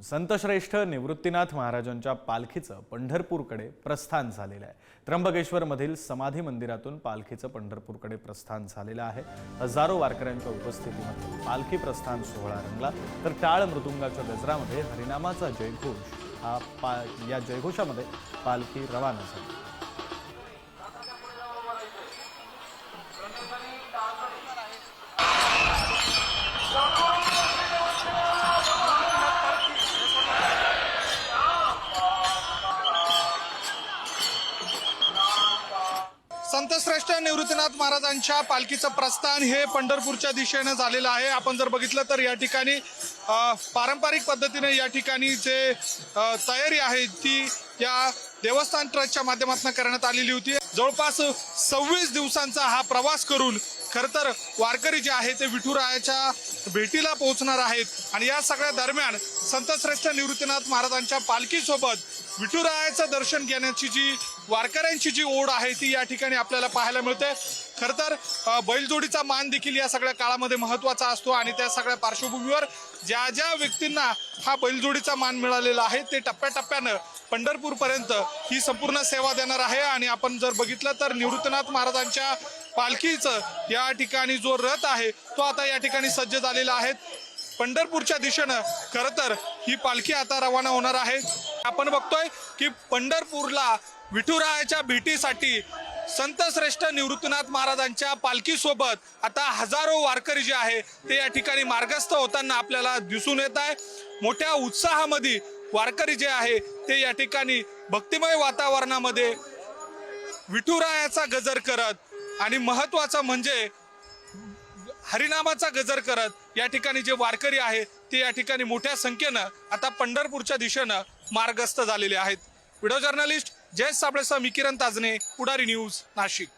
संतश्रेष्ठ निवृत्तीनाथ महाराजांच्या पालखीचं पंढरपूरकडे प्रस्थान झालेलं आहे। त्र्यंबकेश्वरमधील समाधी मंदिरातून पालखीचं पंढरपूरकडे प्रस्थान झालेलं आहे। हजारो वारकऱ्यांच्या उपस्थितीमध्ये पालखी प्रस्थान सोहळा रंगला, तर टाळ मृदुंगाच्या गजरामध्ये हरिनामाचा जयघोष या जयघोषामध्ये पालखी रवाना झाली। संतश्रेष्ठ निवृत्तीनाथ महाराजांच्या पालखीचं प्रस्थान हे पंढरपूरच्या दिशेने झालेलं आहे। आपण जर बघितलं तर या ठिकाणी पारंपरिक पद्धतीने या ठिकाणी जे तयारी आहे ती या देवस्थान ट्रस्टच्या माध्यमातून करण्यात आलेली होती। जवळपास 26 दिवसांचा हा प्रवास करून खरं तर वारकरी जे आहे ते विठुरायाच्या भेटीला पोहोचणार आहेत आणि या सगळ्या दरम्यान संतश्रेष्ठ निवृत्तीनाथ महाराजांच्या पालखीसोबत विठुरायाचं दर्शन घेण्याची जी वारकऱ्यांची जी ओढ आहे ती या ठिकाणी आपल्याला पाहायला मिळते। खरं तर बैलजोडीचा मान देखील या सगळ्या काळामध्ये महत्त्वाचा असतो आणि त्या सगळ्या पार्श्वभूमीवर ज्या ज्या व्यक्तींना हा बैलजोडीचा मान मिळालेला आहे ते टप्प्याटप्प्यानं पंढरपूरपर्यंत ही संपूर्ण सेवा देणार आहे। आणि आपण जर बघितलं तर निवृत्तीनाथ महाराजांच्या पालखीचं या ठिकाणी जो रथ आहे तो आता या ठिकाणी सज्ज झालेला आहे। पंढरपूरच्या दिशेनं खरं तर ही पालखी आता रवाना होणार आहे। आपण बघतोय की पंढरपूरला विठुरायाच्या भेटीसाठी संतश्रेष्ठ निवृत्तीनाथ महाराजांच्या पालखीसोबत आता हजारो वारकरी जे आहे ते या ठिकाणी मार्गस्थ होताना आपल्याला दिसून येत आहे। मोठ्या उत्साहामध्ये वारकरी जे आहे ते या ठिकाणी भक्तिमय वातावरणामध्ये विठुरायाचा गजर करत आणि महत्त्वाचं म्हणजे हरिनामाचा गजर करत या ठिकाणी जे वारकरी आहे ते या ठिकाणी मोठ्या संख्येनं आता पंढरपूरच्या दिशेनं मार्गस्थ झालेले आहेत। व्हिडिओ जर्नलिस्ट जयेश साबळेसह मी किरण ताजने, पुढारी न्यूज, नाशिक।